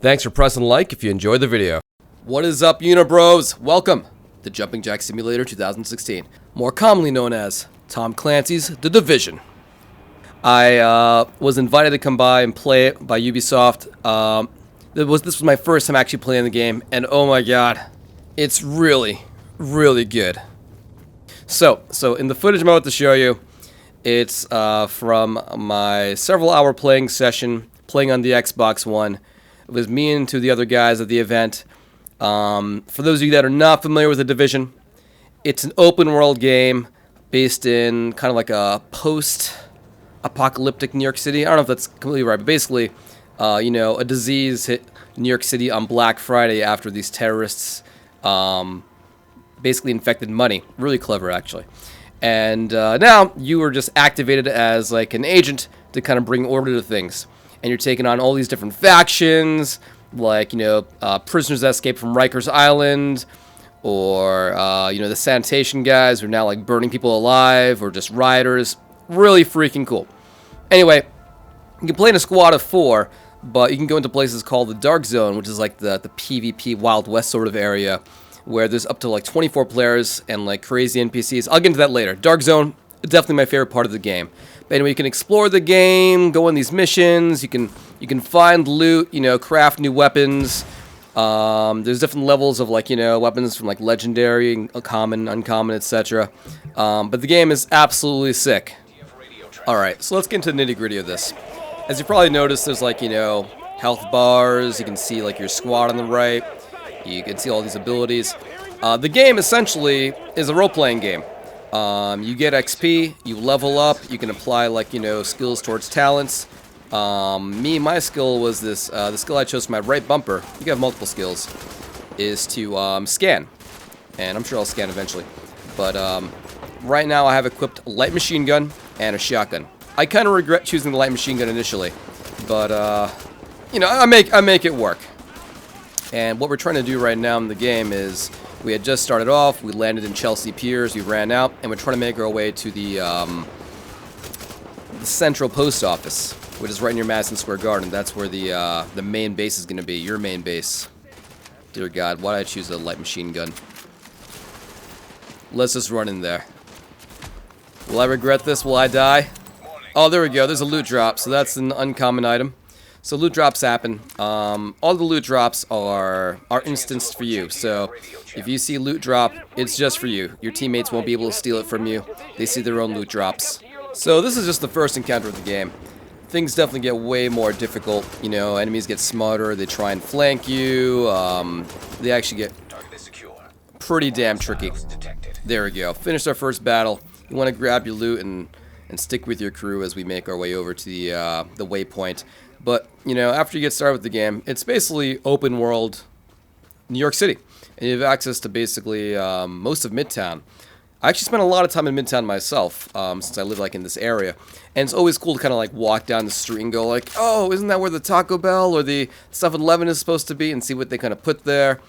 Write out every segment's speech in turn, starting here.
Thanks for pressing like if you enjoyed the video. What is up, Unibros? Welcome to Jumping Jack Simulator 2016, more commonly known as Tom Clancy's The Division. I was invited to come by and play it by Ubisoft. This was my first time actually playing the game, and oh my god, it's really, really good. So in the footage I'm about to show you, it's from my several-hour playing session, playing on the Xbox One. It was me and two of the other guys at the event. For those of you that are not familiar with The Division, it's an open-world game based in kind of like a post-apocalyptic New York City. I don't know if that's completely right, but basically, a disease hit New York City on Black Friday after these terrorists basically infected money. Really clever, actually. And now you are just activated as like an agent to kind of bring order to things. And you're taking on all these different factions, like, prisoners that escaped from Rikers Island, or, the sanitation guys who are now, like, burning people alive, or just rioters. Really freaking cool. Anyway, you can play in a squad of 4, but you can go into places called the Dark Zone, which is, like, the PvP Wild West sort of area, where there's up to, like, 24 players and, like, crazy NPCs. I'll get into that later. Dark Zone, definitely my favorite part of the game. But anyway, you can explore the game, go on these missions, you can find loot, craft new weapons. There's different levels of, like, weapons from, like, legendary, common, uncommon, etc. But the game is absolutely sick. Alright, so let's get into the nitty-gritty of this. As you probably noticed, there's, like, health bars, you can see, like, your squad on the right, you can see all these abilities. The game, essentially, is a role-playing game. You get XP, you level up, you can apply, like, skills towards talents. My skill was this, the skill I chose for my right bumper, you can have multiple skills, is to, scan. And I'm sure I'll scan eventually. But, right now I have equipped a light machine gun and a shotgun. I kind of regret choosing the light machine gun initially, but, I make it work. And what we're trying to do right now in the game is, we had just started off, we landed in Chelsea Piers, we ran out, and we're trying to make our way to the Central Post Office, which is right near Madison Square Garden. That's where the main base is going to be, your main base. Dear God, why did I choose a light machine gun? Let's just run in there. Will I regret this? Will I die? Oh, there we go, there's a loot drop, so that's an uncommon item. So loot drops happen. All the loot drops are instanced for you. So if you see loot drop, it's just for you. Your teammates won't be able to steal it from you. They see their own loot drops. So this is just the first encounter of the game. Things definitely get way more difficult. Enemies get smarter. They try and flank you. They actually get pretty damn tricky. There we go. Finished our first battle. You want to grab your loot and stick with your crew as we make our way over to the waypoint. But, after you get started with the game, it's basically open world New York City. And you have access to basically most of Midtown. I actually spent a lot of time in Midtown myself, since I live, like, in this area. And it's always cool to kind of, like, walk down the street and go, like, oh, isn't that where the Taco Bell or the 7-Eleven is supposed to be? And see what they kind of put there.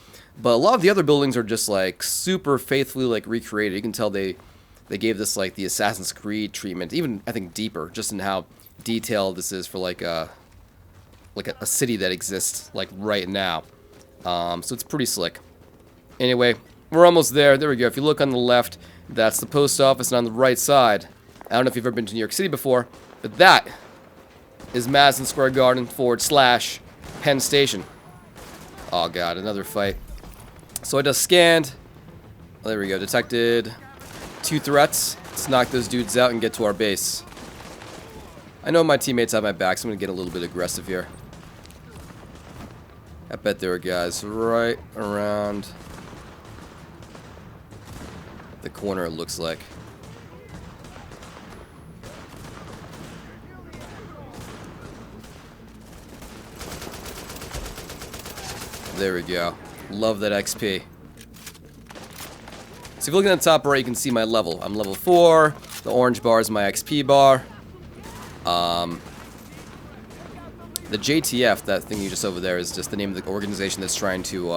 But a lot of the other buildings are just, like, super faithfully, like, recreated. You can tell they gave this, like, the Assassin's Creed treatment. Even, I think, deeper, just in how detailed this is for, like a city that exists, like, right now. So it's pretty slick. Anyway, we're almost there. There we go. If you look on the left, that's the post office, and on the right side, I don't know if you've ever been to New York City before, but that is Madison Square Garden / Penn Station. Oh god, another fight. So I just scanned. Oh, there we go. Detected 2 threats. Let's knock those dudes out and get to our base. I know my teammates have my back, so I'm going to get a little bit aggressive here. I bet there are guys right around the corner, it looks like. There we go. Love that XP. So if you look at the top right, you can see my level. I'm level 4. The orange bar is my XP bar. The JTF, that thing you just over there, is just the name of the organization that's trying to,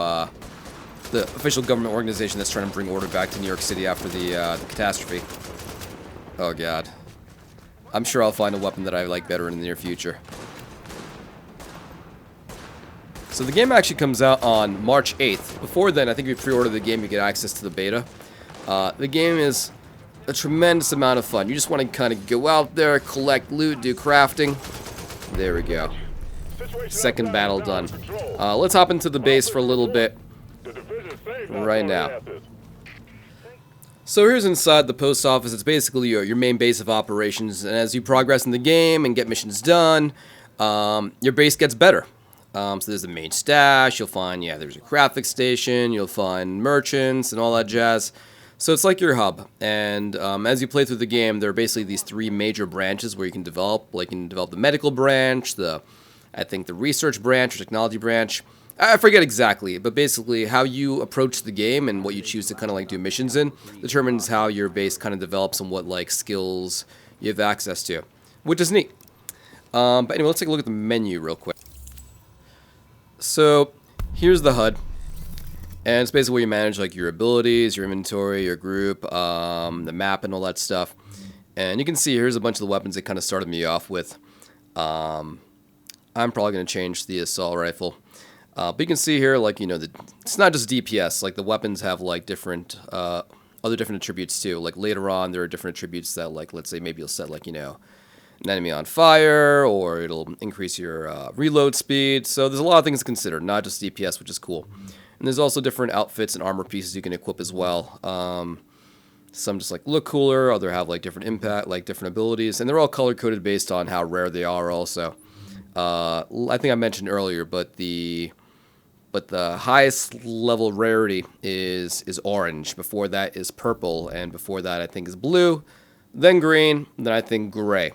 the official government organization that's trying to bring order back to New York City after the catastrophe. Oh god. I'm sure I'll find a weapon that I like better in the near future. So the game actually comes out on March 8th. Before then, I think if you pre-order the game, you get access to the beta. The game is a tremendous amount of fun. You just want to kind of go out there, collect loot, do crafting. There we go. Second battle done. Let's hop into the base for a little bit right now. So here's inside the post office. It's basically your main base of operations, and as you progress in the game and get missions done, your base gets better. So there's the main stash, you'll find, there's a graphics station, you'll find merchants and all that jazz. So it's like your hub, and as you play through the game, there are basically these three major branches where you can develop. Like, you can develop the medical branch, I think the research branch or technology branch. I forget exactly, but basically how you approach the game and what you choose to kind of like do missions in determines how your base kind of develops and what like skills you have access to, which is neat. But anyway, let's take a look at the menu real quick. So here's the HUD, and it's basically where you manage like your abilities, your inventory, your group, the map, and all that stuff. And you can see here's a bunch of the weapons that kind of started me off with. I'm probably going to change the assault rifle. But you can see here, like, it's not just DPS. Like, the weapons have, like, different, other different attributes, too. Like, later on, there are different attributes that, like, let's say maybe you'll set, like, an enemy on fire, or it'll increase your reload speed. So there's a lot of things to consider, not just DPS, which is cool. And there's also different outfits and armor pieces you can equip as well. Some just, like, look cooler, other have, like, different impact, like, different abilities. And they're all color-coded based on how rare they are also. I think I mentioned earlier, but the highest level rarity is orange. Before that is purple, and before that I think is blue, then green, then I think gray.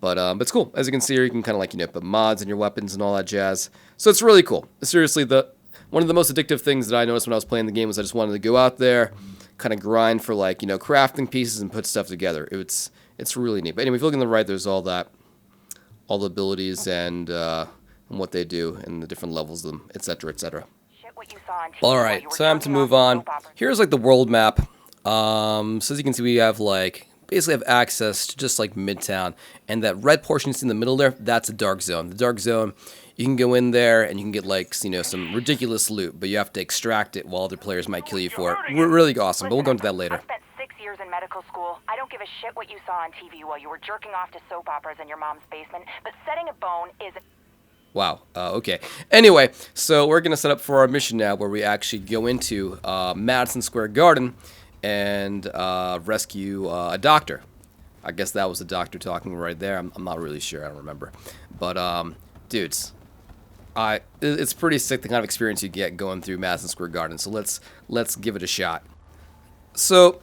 But it's cool. As you can see here, you can kind of like put mods in your weapons and all that jazz. So it's really cool. Seriously, one of the most addictive things that I noticed when I was playing the game was I just wanted to go out there, kind of grind for like crafting pieces and put stuff together. It's really neat. But anyway, if you look on the right, there's all the abilities and what they do and the different levels of them, etc., etc. Alright, time to move on. Here's like the world map. So as you can see, we have basically have access to just like Midtown, and that red portion you see in the middle there, that's a dark zone. The dark zone, you can go in there and you can get like some ridiculous loot, but you have to extract it while other players might kill you for it. We're really awesome, but we'll go into that later. I spent 6 years in medical school. I don't give a shit what you saw on TV while you were jerking off to soap operas in your mom's basement, but setting a bone is... Wow, okay. Anyway, so we're going to set up for our mission now where we actually go into Madison Square Garden and rescue a doctor. I guess that was the doctor talking right there. I'm not really sure. I don't remember. But, dudes, it's pretty sick the kind of experience you get going through Madison Square Garden. So let's give it a shot. So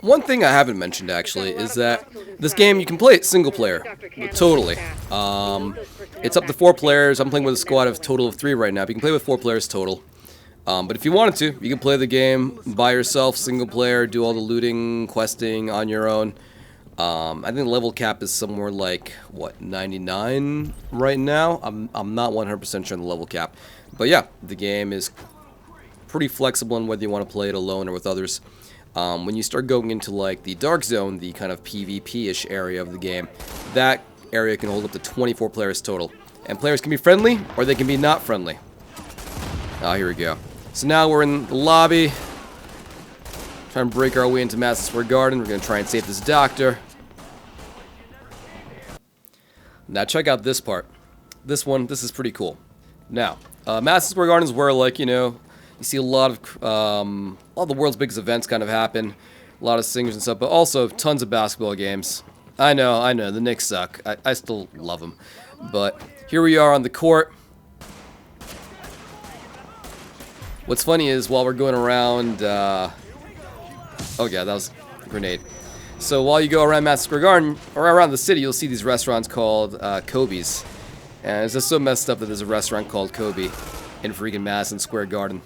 one thing I haven't mentioned actually is that this game you can play it single player, totally. It's up to 4 players. I'm playing with a squad of total of 3 right now. But you can play with 4 players total. But if you wanted to, you can play the game by yourself, single player, do all the looting, questing on your own. I think the level cap is somewhere like, what, 99 right now? I'm not 100% sure on the level cap. But yeah, the game is pretty flexible on whether you want to play it alone or with others. When you start going into like the dark zone, the kind of PvP-ish area of the game, that area can hold up to 24 players total. And players can be friendly, or they can be not friendly. Here we go. So now we're in the lobby, trying to break our way into Madison Square Garden. We're going to try and save this doctor. Now check out this part. This is pretty cool. Now, Madison Square Garden is where, like, you see a lot of the world's biggest events kind of happen. A lot of singers and stuff, but also tons of basketball games. I know, the Knicks suck. I still love them. But here we are on the court. What's funny is while we're going around... oh yeah, that was a grenade. So while you go around Madison Square Garden, or around the city, you'll see these restaurants called Kobe's. And it's just so messed up that there's a restaurant called Kobe in freaking Madison Square Garden.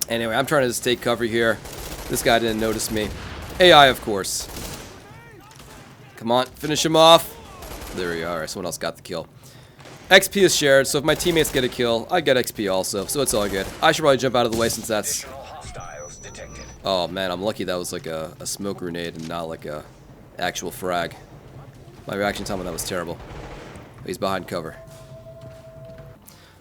Anyway, I'm trying to just take cover here. This guy didn't notice me. AI, of course. Come on, finish him off. There we are. Someone else got the kill. XP is shared, so if my teammates get a kill, I get XP also, so it's all good. I should probably jump out of the way since that's... Oh man, I'm lucky that was like a smoke grenade and not like a actual frag. My reaction time on that was terrible. He's behind cover.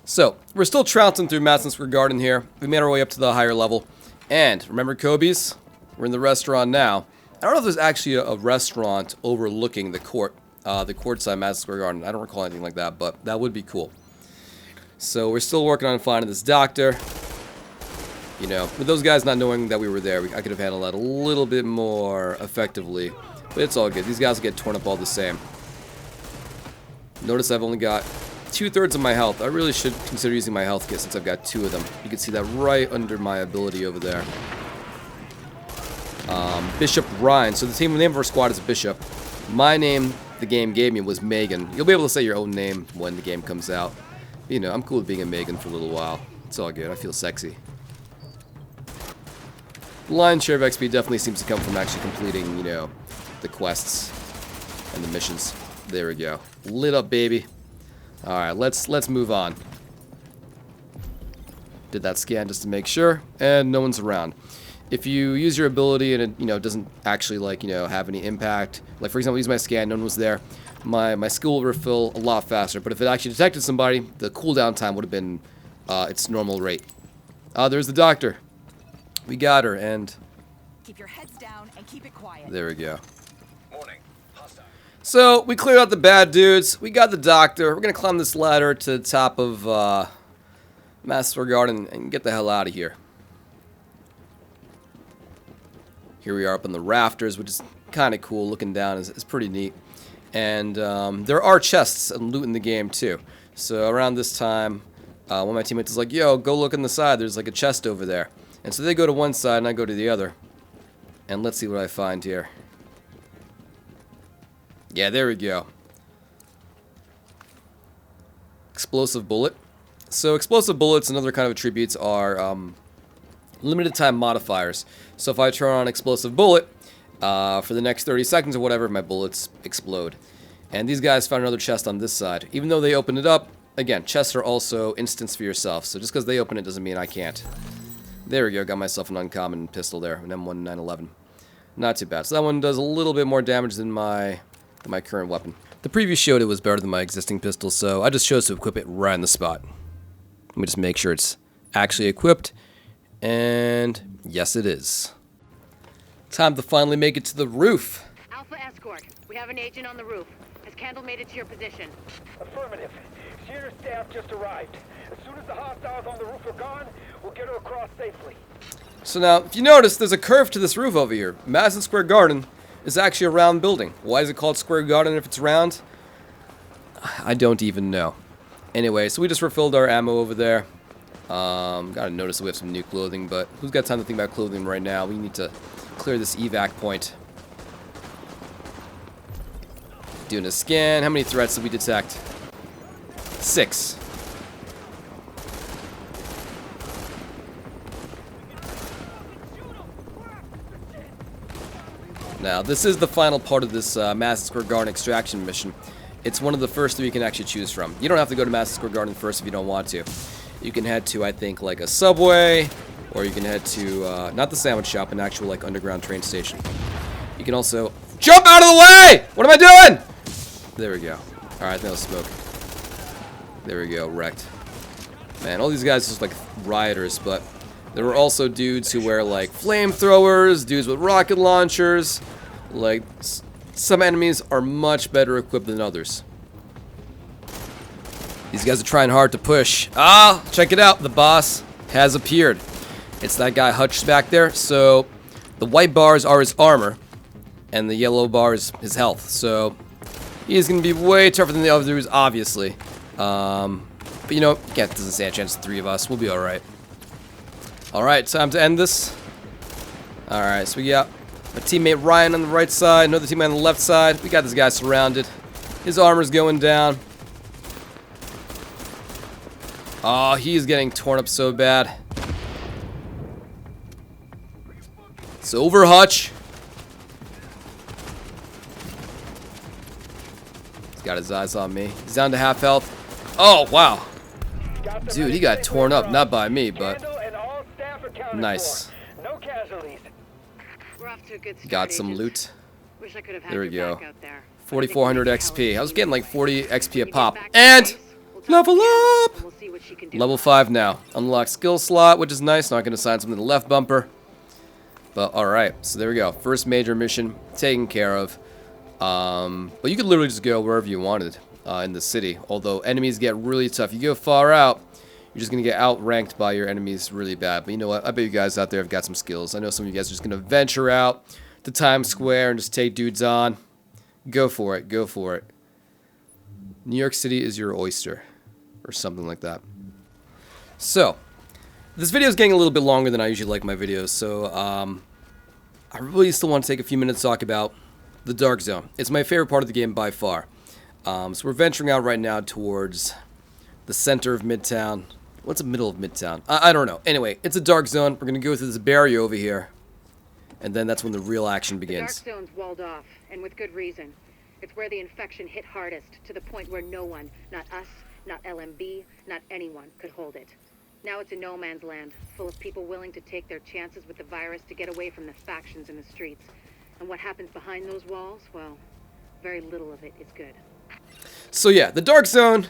So, we're still trouncing through Madison Square Garden here. We made our way up to the higher level. And, remember Kobe's? We're in the restaurant now. I don't know if there's actually a restaurant overlooking the courtside Madison Square Garden. I don't recall anything like that, but that would be cool. So, we're still working on finding this doctor. You know, with those guys not knowing that we were there, I could have handled that a little bit more effectively. But it's all good. These guys will get torn up all the same. Notice I've only got 2/3 of my health. I really should consider using my health kit since I've got 2 of them. You can see that right under my ability over there. Bishop Ryan. So the name of our squad is Bishop. My name the game gave me was Megan. You'll be able to say your own name when the game comes out. You know, I'm cool with being a Megan for a little while. It's all good. I feel sexy. The lion's share of XP definitely seems to come from actually completing, you know, the quests and the missions. There we go. Lit up, baby. Alright, let's move on. Did that scan just to make sure, and no one's around. If you use your ability and it, you know, doesn't actually, like, you know, have any impact, like for example, use my scan, no one was there, my skill will refill a lot faster. But if it actually detected somebody, the cooldown time would have been its normal rate. There's the doctor. We got her, and keep your heads down and keep it quiet. There we go. So, we cleared out the bad dudes. We got the doctor. We're going to climb this ladder to the top of Madison Square Garden and get the hell out of here. Here we are up on the rafters, which is kind of cool. Looking down is pretty neat. And there are chests and loot in the game, too. So, around this time, one of my teammates is like, yo, go look on the side. There's like a chest over there. And so they go to one side and I go to the other. And let's see what I find here. Yeah, there we go. Explosive bullet. So explosive bullets and other kind of attributes are limited time modifiers. So if I turn on explosive bullet, for the next 30 seconds or whatever, my bullets explode. And these guys found another chest on this side. Even though they opened it up, again, chests are also instants for yourself. So just because they open it doesn't mean I can't. There we go, got myself an uncommon pistol there, an M1911. Not too bad. So that one does a little bit more damage than my current weapon. The preview showed it was better than my existing pistol, so I just chose to equip it right on the spot. Let me just make sure it's actually equipped, and yes it is. Time to finally make it to the roof. Alpha Escort, we have an agent on the roof. Has Candle made it to your position? Affirmative. Senior staff just arrived. As soon as the hostiles on the roof are gone, we'll get her across safely. So now, if you notice, there's a curve to this roof over here. Madison Square Garden is actually a round building. Why is it called Square Garden if it's round? I don't even know. Anyway, so we just refilled our ammo over there. Gotta notice that we have some new clothing, but who's got time to think about clothing right now? We need to clear this evac point. Doing a scan. How many threats did we detect? 6. Now, this is the final part of this Madison Square Garden extraction mission. It's one of the first 3 you can actually choose from. You don't have to go to Madison Square Garden first if you don't want to. You can head to, I think, like a Subway, or you can head to, not the sandwich shop, an actual, like, underground train station. You can also... Jump out of the way! What am I doing? There we go. Alright, no smoke. There we go, wrecked. Man, all these guys are just like rioters, but there were also dudes who wear like flamethrowers, dudes with rocket launchers. Like, some enemies are much better equipped than others. These guys are trying hard to push. Ah, check it out, the boss has appeared. It's that guy Hutch back there. So, the white bars are his armor, and the yellow bar is his health. So, he's going to be way tougher than the others, obviously. But you know, doesn't stand a chance to 3 of us. We'll be alright. Alright, time to end this. Alright, so we got my teammate Ryan on the right side, another teammate on the left side. We got this guy surrounded. His armor's going down. Oh, he's getting torn up so bad. It's over, Hutch. He's got his eyes on me. He's down to half health. Oh, wow. Dude, he got torn up. Not by me, but... Nice. No casualties. We're off to a good start, Got some agent. loot. Wish I could have had There we your go. back out there. 4,400 XP. I was getting like 40 XP a When we get pop. back to And... base, we'll talk level to Candle, up! and we'll see what what she can do. Level 5 now. Unlock skill slot, which is nice. Not going to assign something to the left bumper. But alright, so there we go. First major mission taken care of. But you could literally just go wherever you wanted in the city. Although enemies get really tough. You go far out, you're just going to get outranked by your enemies really bad. But you know what? I bet you guys out there have got some skills. I know some of you guys are just going to venture out to Times Square and just take dudes on. Go for it. Go for it. New York City is your oyster. Or something like that. So, this video is getting a little bit longer than I usually like my videos. So, I really still want to take a few minutes to talk about the Dark Zone. It's my favorite part of the game by far. So we're venturing out right now towards the center of Midtown. What's the middle of Midtown? I don't know. Anyway, it's a Dark Zone. We're going to go through this barrier over here. And then that's when the real action begins. The Dark Zone's walled off, and with good reason. It's where the infection hit hardest, to the point where no one, not us, not LMB, not anyone, could hold it. Now it's a no man's land, full of people willing to take their chances with the virus to get away from the factions in the streets. And what happens behind those walls, well, very little of it is good. So yeah, the Dark Zone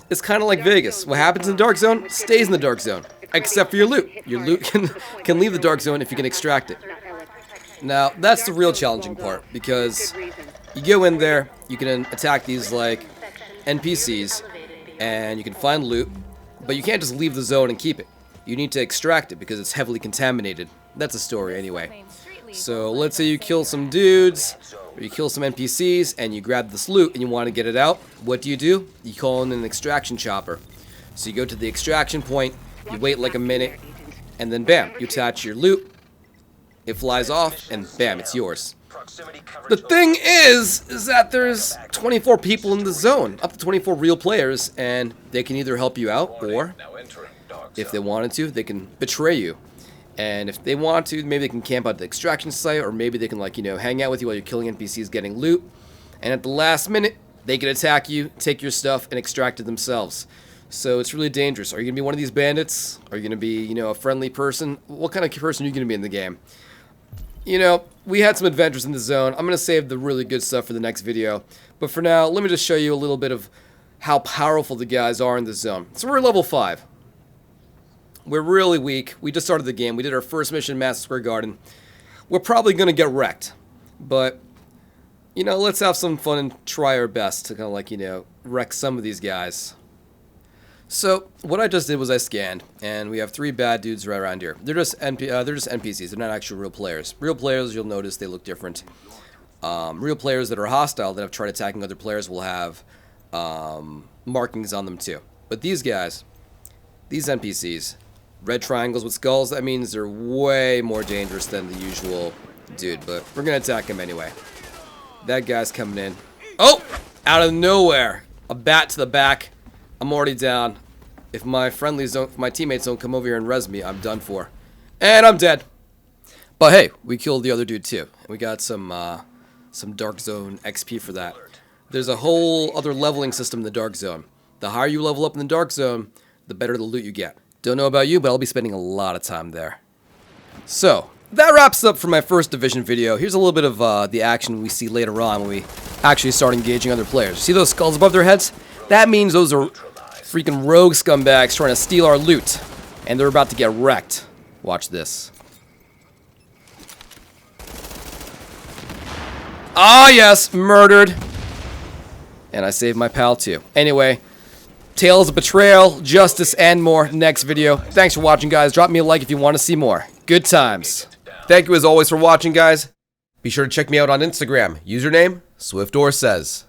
is kind of like Vegas. What happens in the Dark Zone stays in the Dark Zone, except for your loot. Your loot can leave the Dark Zone if you can extract it. Now, that's the real challenging part, because you go in there, you can attack these, like, NPCs, and you can find loot, but you can't just leave the zone and keep it. You need to extract it, because it's heavily contaminated. That's a story, anyway. So, let's say you kill some dudes, or you kill some NPCs, and you grab this loot, and you want to get it out. What do? You call in an extraction chopper. So you go to the extraction point, you wait like a minute, and then bam, you attach your loot. It flies off, and bam, it's yours. The thing is that there's 24 people in the zone, up to 24 real players, and they can either help you out, or, if they wanted to, they can betray you. And if they want to, maybe they can camp out the extraction site, or maybe they can, like, you know, hang out with you while you're killing NPCs getting loot. And at the last minute, they can attack you, take your stuff, and extract it themselves. So it's really dangerous. Are you going to be one of these bandits? Are you going to be, you know, a friendly person? What kind of person are you going to be in the game? You know, we had some adventures in the zone. I'm going to save the really good stuff for the next video. But for now, let me just show you a little bit of how powerful the guys are in the zone. So we're level 5. We're really weak. We just started the game. We did our first mission in Madison Square Garden. We're probably going to get wrecked. But, you know, let's have some fun and try our best to kind of, like, you know, wreck some of these guys. So, what I just did was I scanned, and we have 3 bad dudes right around here. They're just NPCs. They're not actual real players. Real players, you'll notice they look different. Real players that are hostile, that have tried attacking other players, will have markings on them too. But these guys, these NPCs, red triangles with skulls, that means they're way more dangerous than the usual dude. But we're going to attack him anyway. That guy's coming in. Oh! Out of nowhere! A bat to the back. I'm already down. If my teammates don't come over here and res me, I'm done for. And I'm dead. But hey, we killed the other dude too. And we got some Dark Zone XP for that. There's a whole other leveling system in the Dark Zone. The higher you level up in the Dark Zone, the better the loot you get. Don't know about you, but I'll be spending a lot of time there. So, that wraps up for my first Division video. Here's a little bit of the action we see later on when we actually start engaging other players. See those skulls above their heads? That means those are freaking rogue scumbags trying to steal our loot. And they're about to get wrecked. Watch this. Ah, yes, murdered. And I saved my pal too. Anyway, tales of betrayal, justice, and more next video. Thanks for watching, guys. Drop me a like if you want to see more. Good times. Thank you as always for watching, guys. Be sure to check me out on Instagram. Username, Swiftor Says.